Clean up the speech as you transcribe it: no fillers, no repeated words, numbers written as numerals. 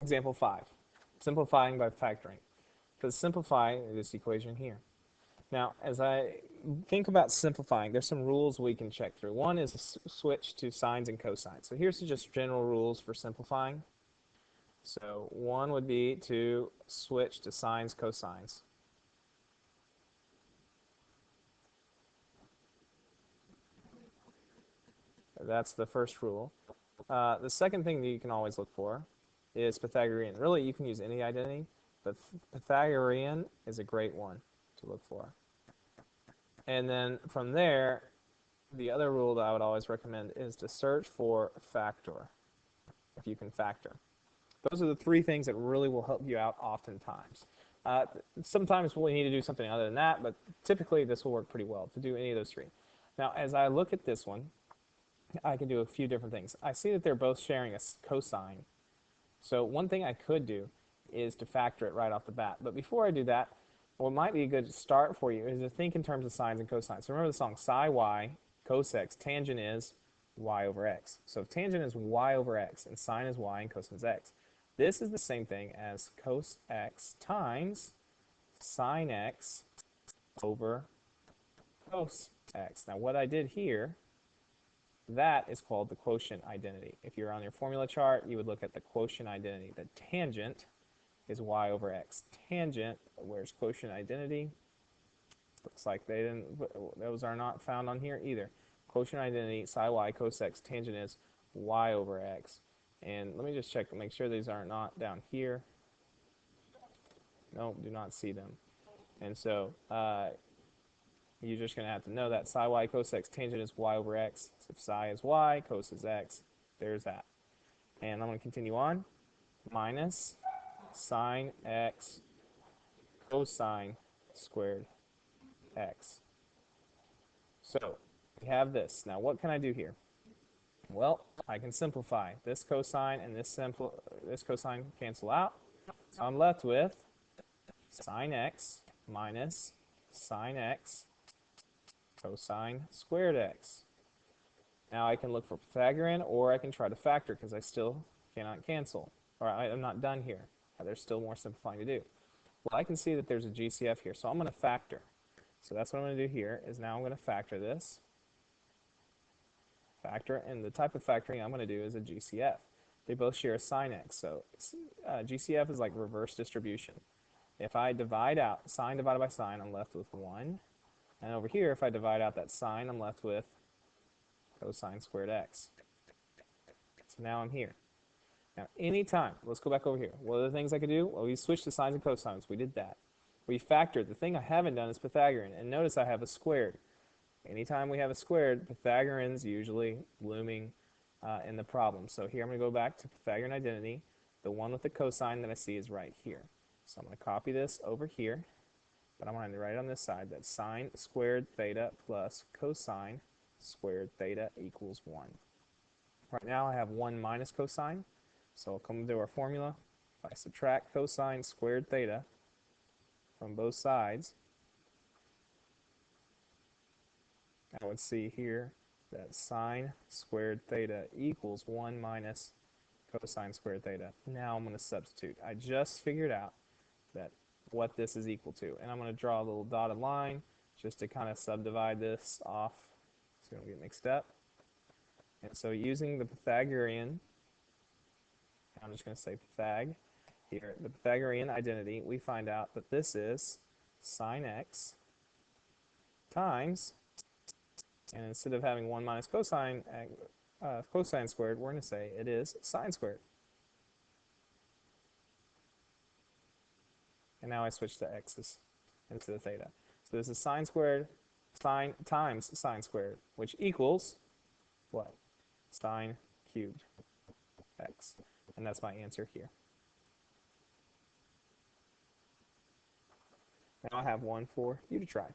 example 5, simplifying by factoring. Let's simplify this equation here. Now, as I think about simplifying, there's some rules we can check through. One is a switch to sines and cosines. So here's just general rules for simplifying. So one would be to switch to sines, cosines. That's the first rule. The second thing that you can always look for is Pythagorean. Really, you can use any identity, but Pythagorean is a great one to look for. And then from there, the other rule that I would always recommend is to search for factor, if you can factor. Those are the three things that really will help you out oftentimes. Sometimes we'll need to do something other than that, but typically this will work pretty well to do any of those three. Now, as I look at this one, I can do a few different things. I see that they're both sharing a cosine. So one thing I could do is to factor it right off the bat. But before I do that, what might be a good start for you is to think in terms of sines and cosines. So remember the song psi y, cos x, tangent is y over x. So if tangent is y over x and sine is y and cosine is x, this is the same thing as cos x times sine x over cos x. Now what I did here, that is called the quotient identity. If you're on your formula chart, you would look at the quotient identity. The tangent is y over x. Tangent, where's quotient identity? Looks like they didn't, those are not found on here either. Quotient identity, psi y, cos x, tangent is y over x. And let me just check to make sure these are not down here. No, do not see them. And so you're just going to have to know that psi y, cos x, tangent is y over x. So if psi is y, cos is x, there's that. And I'm going to continue on. Minus sine x cosine squared x. So we have this. Now what can I do here? Well, I can simplify. This cosine and this cosine cancel out. So I'm left with sine x minus sine x cosine squared x. Now I can look for Pythagorean, or I can try to factor because I still cannot cancel. Or I'm not done here. There's still more simplifying to do. Well, I can see that there's a GCF here, so I'm going to factor. So that's what I'm going to do here, is now I'm going to factor this. Factor, and the type of factoring I'm going to do is a GCF. They both share a sine x, so GCF is like reverse distribution. If I divide out sine divided by sine, I'm left with 1. And over here, if I divide out that sine, I'm left with cosine squared x. So now I'm here. Now, anytime, let's go back over here. What are the things I could do? Well, we switched to sines and cosines. We did that. We factored. The thing I haven't done is Pythagorean. And notice I have a squared. Anytime we have a squared, Pythagorean's usually looming in the problem. So here I'm going to go back to Pythagorean identity. The one with the cosine that I see is right here. So I'm going to copy this over here. But I'm going to write it on this side that sine squared theta plus cosine squared theta equals 1. Right now I have 1 minus cosine. So I'll come to our formula. If I subtract cosine squared theta from both sides, I would see here that sine squared theta equals 1 minus cosine squared theta. Now I'm going to substitute. I just figured out that what this is equal to. And I'm going to draw a little dotted line just to kind of subdivide this off so you don't get mixed up. And so using the Pythagorean, I'm just going to say Pythag here, the Pythagorean identity, we find out that this is sine x times, and instead of having 1 minus cosine squared, we're going to say it is sine squared. And now I switch to x's instead of theta. So this is sine squared, sine times sine squared, which equals what? Sine cubed x. And that's my answer here. Now I have one for you to try.